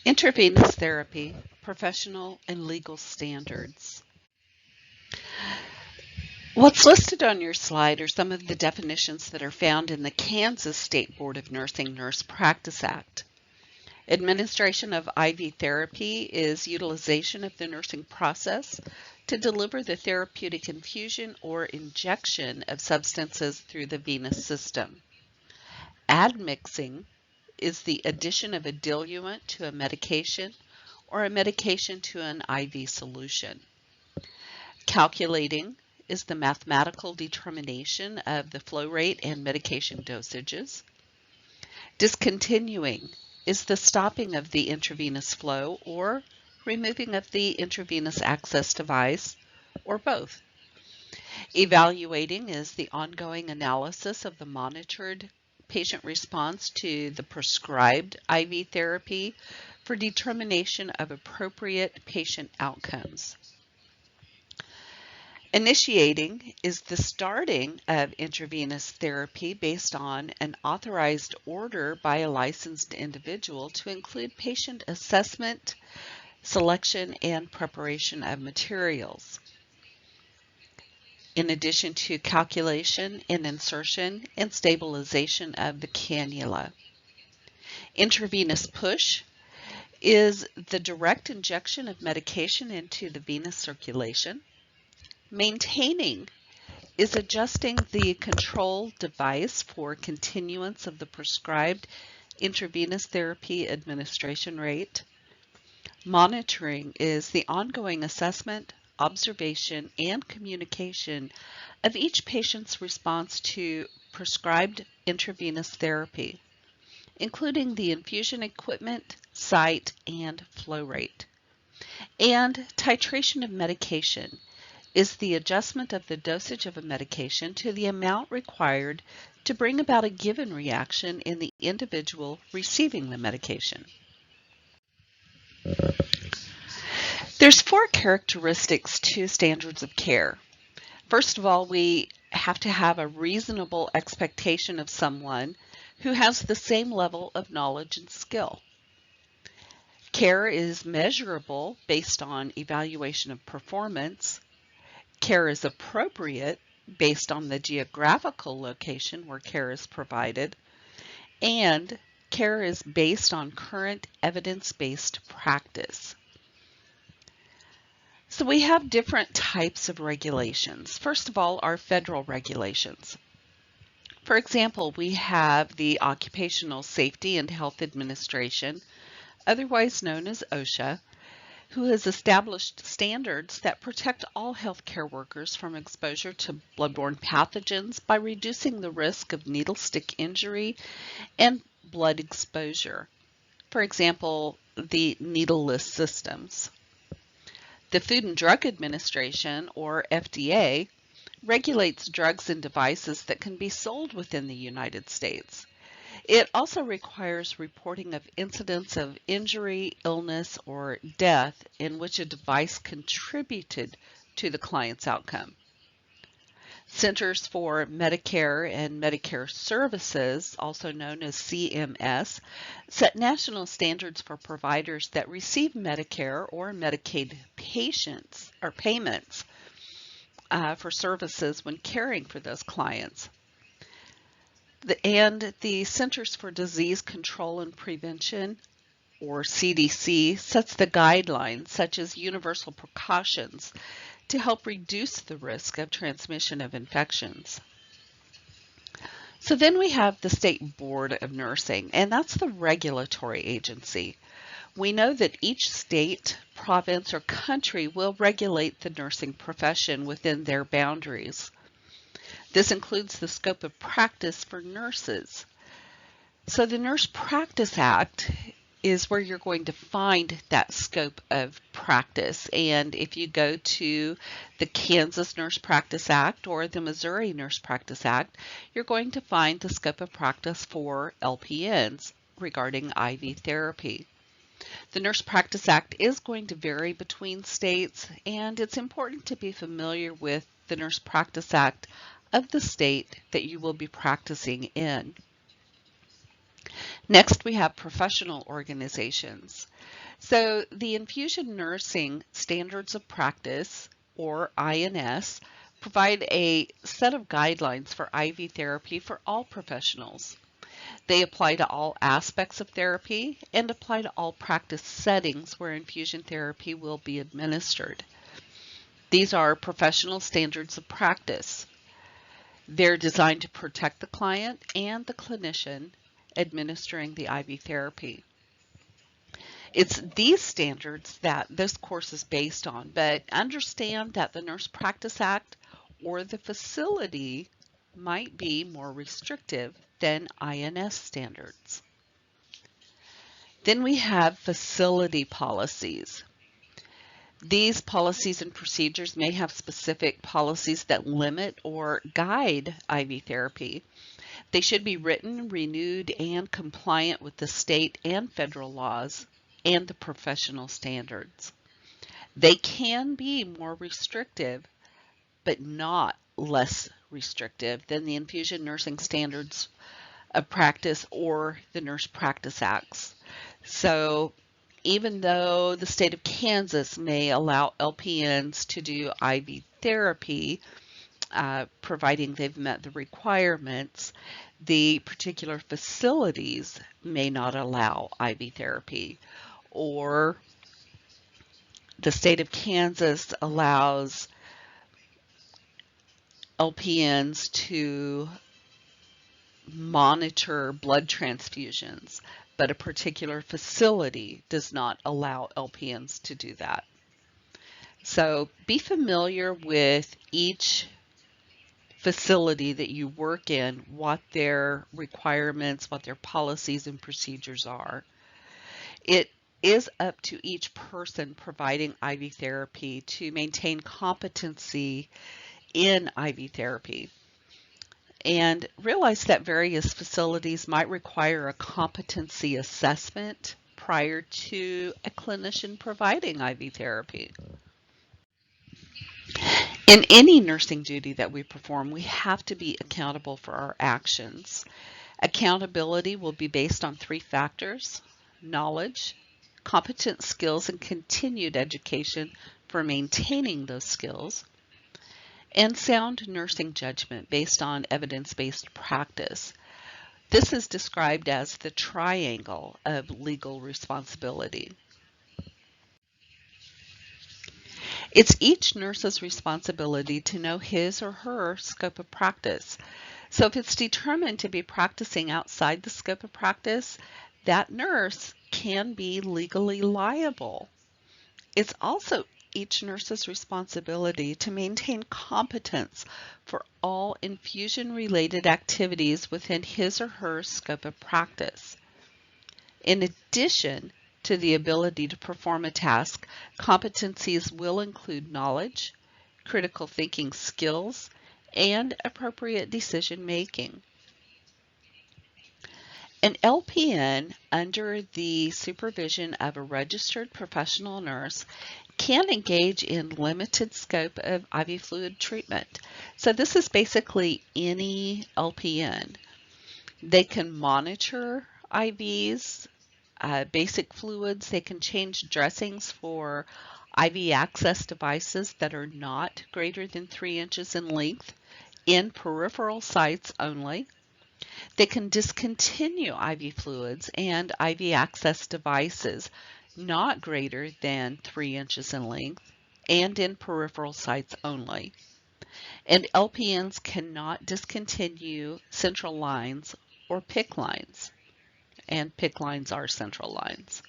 Intravenous therapy, professional and legal standards. What's listed on your slide are some of the definitions that are found in the Kansas State Board of Nursing Nurse Practice Act. Administration of IV therapy is utilization of the nursing process to deliver the therapeutic infusion or injection of substances through the venous system. Admixing is the addition of a diluent to a medication or a medication to an IV solution. Calculating is the mathematical determination of the flow rate and medication dosages. Discontinuing is the stopping of the intravenous flow or removing of the intravenous access device, or both. Evaluating is the ongoing analysis of the monitored patient response to the prescribed IV therapy for determination of appropriate patient outcomes. Initiating is the starting of intravenous therapy based on an authorized order by a licensed individual to include patient assessment, selection, and preparation of materials, in addition to calculation and insertion and stabilization of the cannula. Intravenous push is the direct injection of medication into the venous circulation. Maintaining is adjusting the control device for continuance of the prescribed intravenous therapy administration rate. Monitoring is the ongoing assessment, observation, and communication of each patient's response to prescribed intravenous therapy, including the infusion equipment, site, and flow rate. And titration of medication is the adjustment of the dosage of a medication to the amount required to bring about a given reaction in the individual receiving the medication. There's 4 characteristics to standards of care. First of all, we have to have a reasonable expectation of someone who has the same level of knowledge and skill. Care is measurable based on evaluation of performance. Care is appropriate based on the geographical location where care is provided, and care is based on current evidence-based practice. So we have different types of regulations. First of all, our federal regulations. For example, we have the Occupational Safety and Health Administration, otherwise known as OSHA, who has established standards that protect all healthcare workers from exposure to bloodborne pathogens by reducing the risk of needle stick injury and blood exposure. For example, the needleless systems. The Food and Drug Administration, or FDA, regulates drugs and devices that can be sold within the United States. It also requires reporting of incidents of injury, illness, or death in which a device contributed to the client's outcome. Centers for Medicare and Medicare Services, also known as CMS, set national standards for providers that receive Medicare or Medicaid patients or payments for services when caring for those clients. And the Centers for Disease Control and Prevention, or CDC, sets the guidelines such as universal precautions to help reduce the risk of transmission of infections. So then we have the State Board of Nursing, and that's the regulatory agency. We know that each state, province, or country will regulate the nursing profession within their boundaries. This includes the scope of practice for nurses. So the Nurse Practice Act is where you're going to find that scope of practice. And if you go to the Kansas Nurse Practice Act or the Missouri Nurse Practice Act, you're going to find the scope of practice for LPNs regarding IV therapy. The Nurse Practice Act is going to vary between states, and it's important to be familiar with the Nurse Practice Act of the state that you will be practicing in. Next, we have professional organizations. So the Infusion Nursing Standards of Practice, or INS, provide a set of guidelines for IV therapy for all professionals. They apply to all aspects of therapy and apply to all practice settings where infusion therapy will be administered. These are professional standards of practice. They're designed to protect the client and the clinician administering the IV therapy. It's these standards that this course is based on, but understand that the Nurse Practice Act or the facility might be more restrictive than INS standards. Then we have facility policies. These policies and procedures may have specific policies that limit or guide IV therapy. They should be written, renewed, and compliant with the state and federal laws and the professional standards. They can be more restrictive, but not less restrictive than the Infusion Nursing Standards of Practice or the Nurse Practice Acts. So even though the state of Kansas may allow LPNs to do IV therapy, providing they've met the requirements, the particular facilities may not allow IV therapy, or the state of Kansas allows LPNs to monitor blood transfusions, but a particular facility does not allow LPNs to do that. So be familiar with each facility that you work in, what their requirements, what their policies and procedures are. It is up to each person providing IV therapy to maintain competency in IV therapy. And realize that various facilities might require a competency assessment prior to a clinician providing IV therapy. In any nursing duty that we perform, we have to be accountable for our actions. Accountability will be based on 3 factors: knowledge, competent skills and continued education for maintaining those skills, and sound nursing judgment based on evidence-based practice. This is described as the triangle of legal responsibility. It's each nurse's responsibility to know his or her scope of practice. So if it's determined to be practicing outside the scope of practice, that nurse can be legally liable. It's also each nurse's responsibility to maintain competence for all infusion-related activities within his or her scope of practice. In addition to the ability to perform a task, competencies will include knowledge, critical thinking skills, and appropriate decision making. An LPN under the supervision of a registered professional nurse can engage in limited scope of IV fluid treatment. So this is basically any LPN. They can monitor IVs, basic fluids. They can change dressings for IV access devices that are not greater than 3 inches in length in peripheral sites only. They can discontinue IV fluids and IV access devices not greater than 3 inches in length and in peripheral sites only. And LPNs cannot discontinue central lines or PICC lines, and PICC lines are central lines.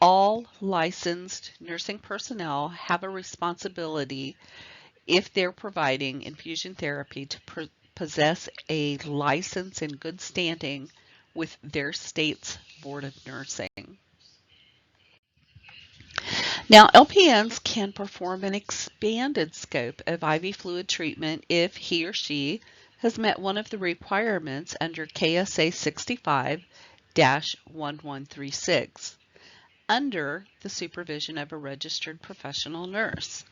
All licensed nursing personnel have a responsibility, if they're providing infusion therapy, to possess a license in good standing with their state's Board of Nursing. Now, LPNs can perform an expanded scope of IV fluid treatment if he or she has met one of the requirements under KSA 65-1136 under the supervision of a registered professional nurse.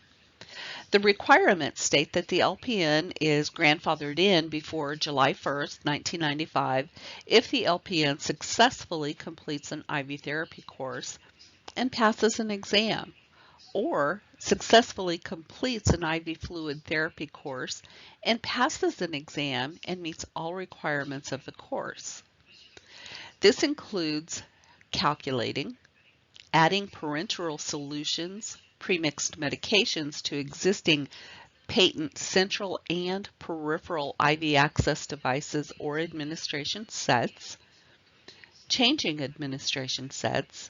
The requirements state that the LPN is grandfathered in before July 1st, 1995 if the LPN successfully completes an IV therapy course and passes an exam, or successfully completes an IV fluid therapy course and passes an exam and meets all requirements of the course. This includes calculating, adding parenteral solutions, premixed medications to existing patent central and peripheral IV access devices or administration sets, changing administration sets,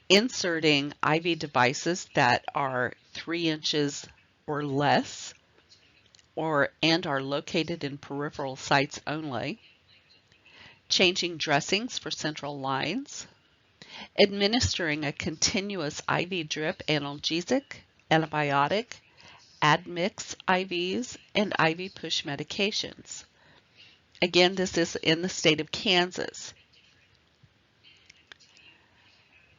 inserting IV devices that are 3 inches or less and are located in peripheral sites only, changing dressings for central lines, administering a continuous IV drip analgesic, antibiotic, admix IVs, and IV push medications. Again, this is in the state of Kansas.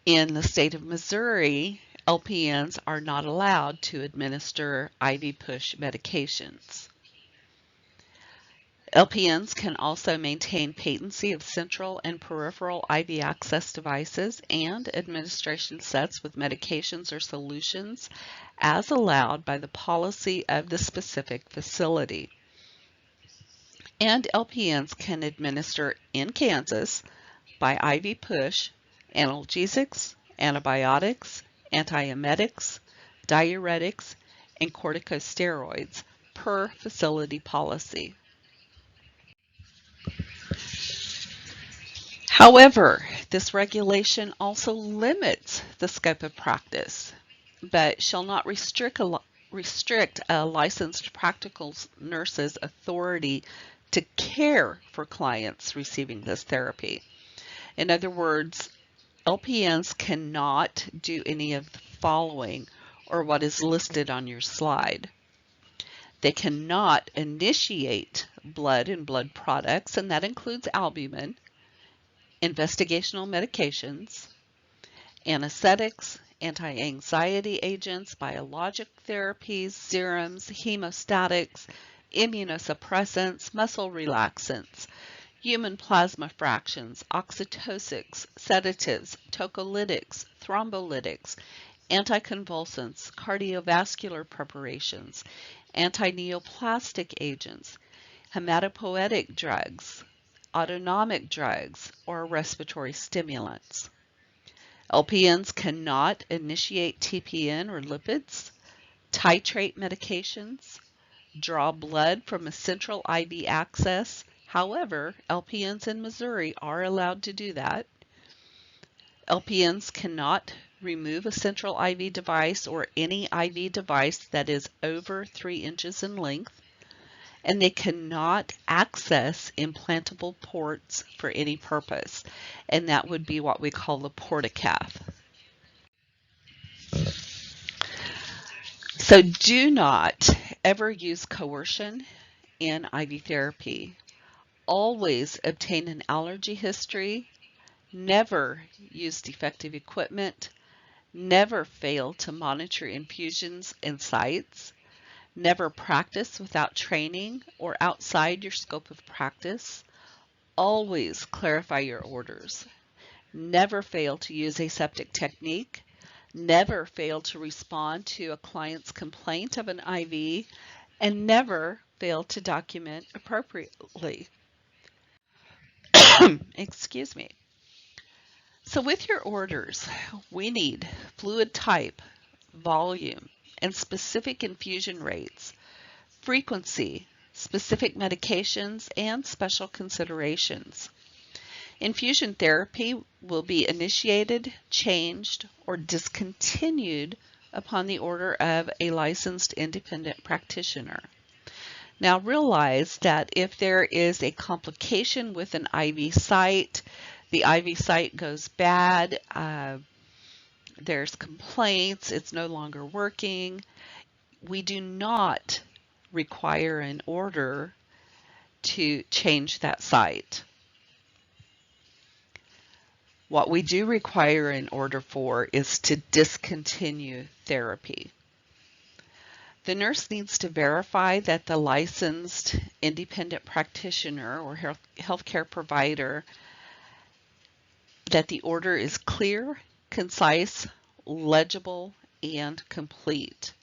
In the state of Missouri, LPNs are not allowed to administer IV push medications. LPNs can also maintain patency of central and peripheral IV access devices and administration sets with medications or solutions as allowed by the policy of the specific facility. And LPNs can administer in Kansas by IV push analgesics, antibiotics, antiemetics, diuretics, and corticosteroids per facility policy. However, this regulation also limits the scope of practice, but shall not restrict a licensed practical nurse's authority to care for clients receiving this therapy. In other words, LPNs cannot do any of the following or what is listed on your slide. They cannot initiate blood and blood products, and that includes albumin, investigational medications, anesthetics, anti-anxiety agents, biologic therapies, serums, hemostatics, immunosuppressants, muscle relaxants, human plasma fractions, oxytocics, sedatives, tocolytics, thrombolytics, anticonvulsants, cardiovascular preparations, antineoplastic agents, hematopoietic drugs, autonomic drugs, or respiratory stimulants. LPNs cannot initiate TPN or lipids, titrate medications, draw blood from a central IV access. However, LPNs in Missouri are allowed to do that. LPNs cannot remove a central IV device or any IV device that is over 3 inches in length, and they cannot access implantable ports for any purpose, and that would be what we call the portacath. So do not ever use coercion in IV therapy. Always obtain an allergy history. Never use defective equipment. Never fail to monitor infusions and sites. Never practice without training or outside your scope of practice. Always clarify your orders. Never fail to use aseptic technique. Never fail to respond to a client's complaint of an IV, and never fail to document appropriately. Excuse me. So with your orders, we need fluid type, volume, and specific infusion rates, frequency, specific medications, and special considerations. Infusion therapy will be initiated, changed, or discontinued upon the order of a licensed independent practitioner. Now realize that if there is a complication with an IV site, the IV site goes bad, there's complaints, it's no longer working, we do not require an order to change that site. What we do require an order for is to discontinue therapy. The nurse needs to verify that the licensed independent practitioner or healthcare provider, that the order is clear, concise, legible, and complete.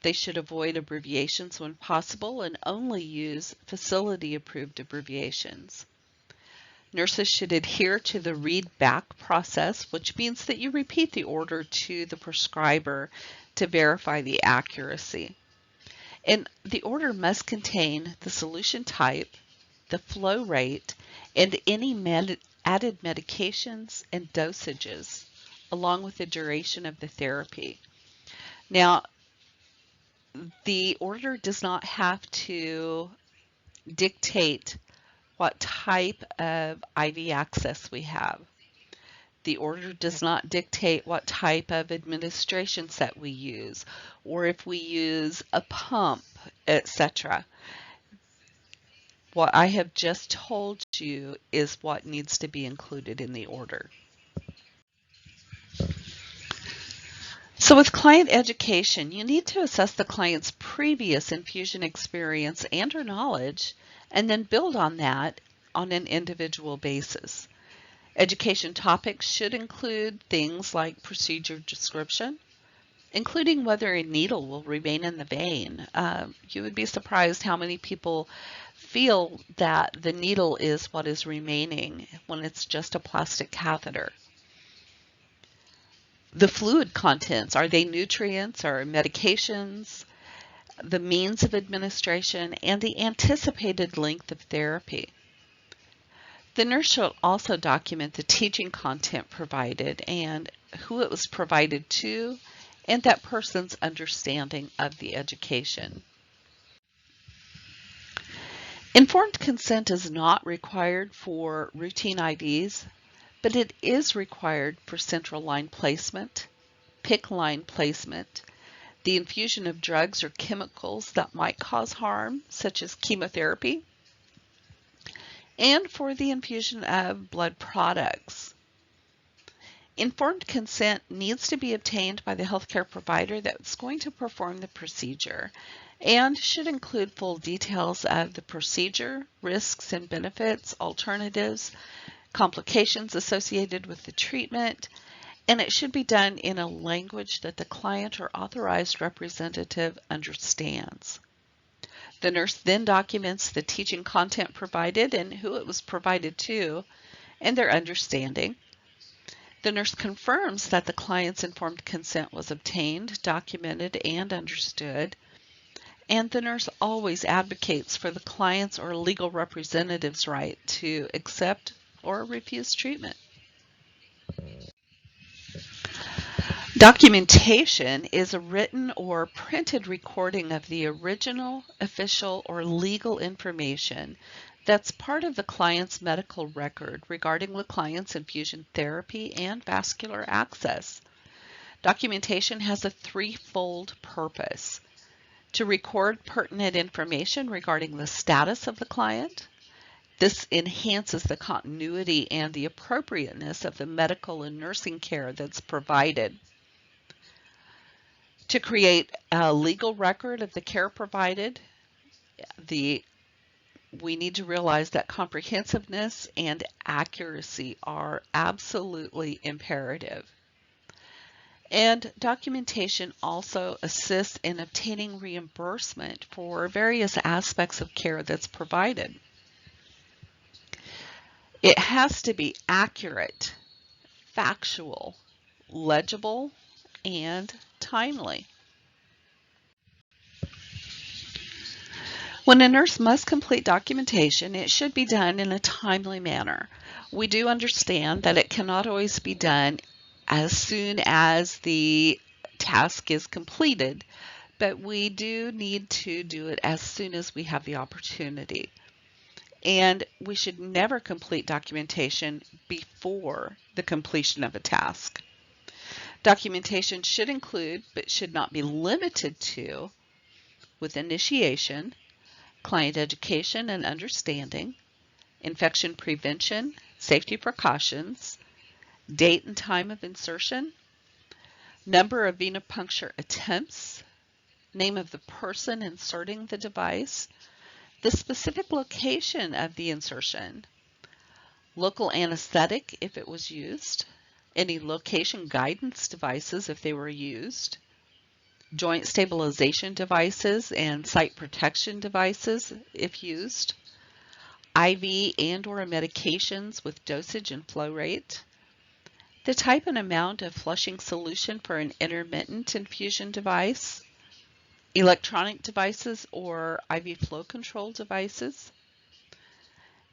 They should avoid abbreviations when possible and only use facility-approved abbreviations. Nurses should adhere to the read-back process, which means that you repeat the order to the prescriber to verify the accuracy. And the order must contain the solution type, the flow rate, and any added medications and dosages, along with the duration of the therapy. Now, the order does not have to dictate what type of IV access we have. The order does not dictate what type of administration set we use, or if we use a pump, etc. What I have just told you is what needs to be included in the order. So with client education, you need to assess the client's previous infusion experience and or knowledge, and then build on that on an individual basis. Education topics should include things like procedure description, including whether a needle will remain in the vein. You would be surprised how many people feel that the needle is what is remaining when it's just a plastic catheter. The fluid contents, are they nutrients or medications? The means of administration and the anticipated length of therapy. The nurse should also document the teaching content provided and who it was provided to, and that person's understanding of the education. Informed consent is not required for routine IVs, but it is required for central line placement, PICC line placement, the infusion of drugs or chemicals that might cause harm, such as chemotherapy, and for the infusion of blood products. Informed consent needs to be obtained by the healthcare provider that's going to perform the procedure and should include full details of the procedure, risks and benefits, alternatives, complications associated with the treatment, and it should be done in a language that the client or authorized representative understands. The nurse then documents the teaching content provided and who it was provided to and their understanding. The nurse confirms that the client's informed consent was obtained, documented, and understood. And the nurse always advocates for the client's or legal representative's right to accept or refuse treatment. Documentation is a written or printed recording of the original, official, or legal information that's part of the client's medical record regarding the client's infusion therapy and vascular access. Documentation has a threefold purpose: to record pertinent information regarding the status of the client. This enhances the continuity and the appropriateness of the medical and nursing care that's provided. To create a legal record of the care provided, we need to realize that comprehensiveness and accuracy are absolutely imperative. And documentation also assists in obtaining reimbursement for various aspects of care that's provided. It has to be accurate, factual, legible, and timely. When a nurse must complete documentation, it should be done in a timely manner. We do understand that it cannot always be done as soon as the task is completed, but we do need to do it as soon as we have the opportunity. And we should never complete documentation before the completion of a task. Documentation should include, but should not be limited to, with initiation, client education and understanding, infection prevention, safety precautions, date and time of insertion, number of venipuncture attempts, name of the person inserting the device, the specific location of the insertion, local anesthetic if it was used, any location guidance devices if they were used, joint stabilization devices and site protection devices if used, IV and/or medications with dosage and flow rate, the type and amount of flushing solution for an intermittent infusion device, electronic devices or IV flow control devices,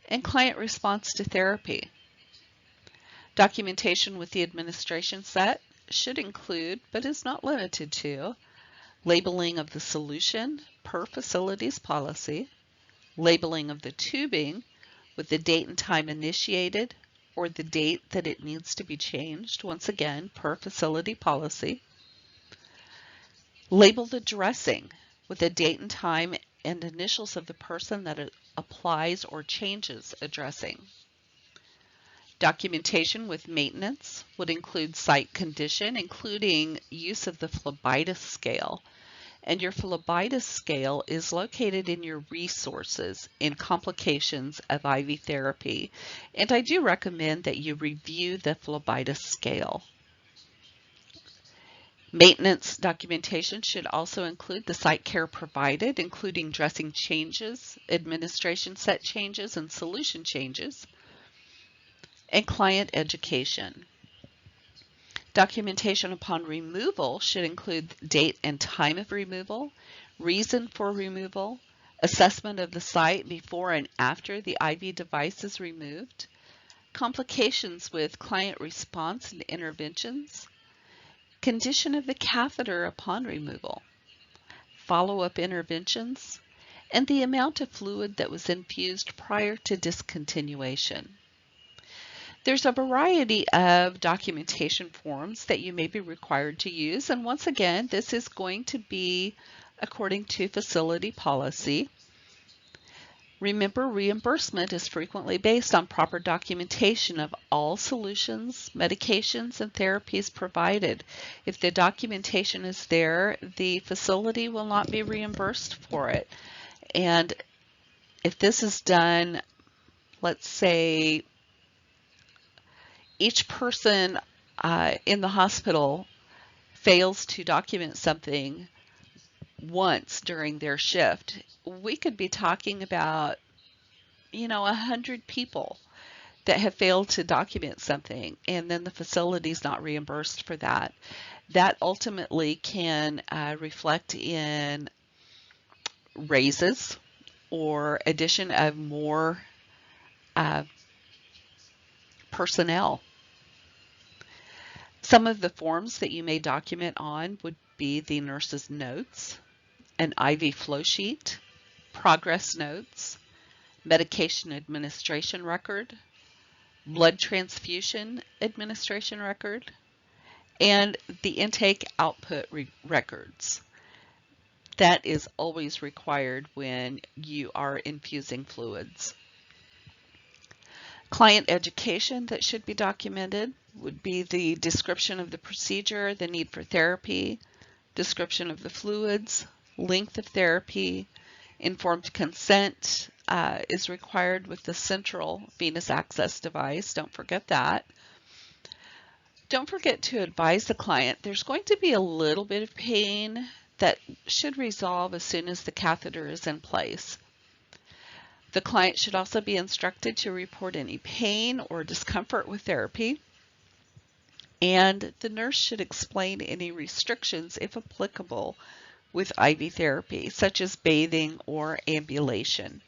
and client response to therapy. Documentation with the administration set should include, but is not limited to, labeling of the solution per facility's policy, labeling of the tubing with the date and time initiated or the date that it needs to be changed, once again, per facility policy. Label the dressing with the date and time and initials of the person that applies or changes a dressing. Documentation with maintenance would include site condition, including use of the phlebitis scale. And your phlebitis scale is located in your resources in complications of IV therapy. And I do recommend that you review the phlebitis scale. Maintenance documentation should also include the site care provided, including dressing changes, administration set changes, and solution changes, and client education. Documentation upon removal should include date and time of removal, reason for removal, assessment of the site before and after the IV device is removed, complications with client response and interventions, condition of the catheter upon removal, follow-up interventions, and the amount of fluid that was infused prior to discontinuation. There's a variety of documentation forms that you may be required to use, and once again, this is going to be according to facility policy. Remember, reimbursement is frequently based on proper documentation of all solutions, medications, and therapies provided. If the documentation is there, the facility will not be reimbursed for it. And if this is done, let's say, each person in the hospital fails to document something once during their shift, we could be talking about, 100 people that have failed to document something, and then the facility is not reimbursed for that. That ultimately can reflect in raises or addition of more personnel. Some of the forms that you may document on would be the nurse's notes, an IV flow sheet, progress notes, medication administration record, blood transfusion administration record, and the intake output records. That is always required when you are infusing fluids. Client education that should be documented would be the description of the procedure, the need for therapy, description of the fluids, length of therapy, informed consent is required with the central venous access device. Don't forget that. Don't forget to advise the client there's going to be a little bit of pain that should resolve as soon as the catheter is in place. The client should also be instructed to report any pain or discomfort with therapy, and the nurse should explain any restrictions, if applicable, with IV therapy, such as bathing or ambulation.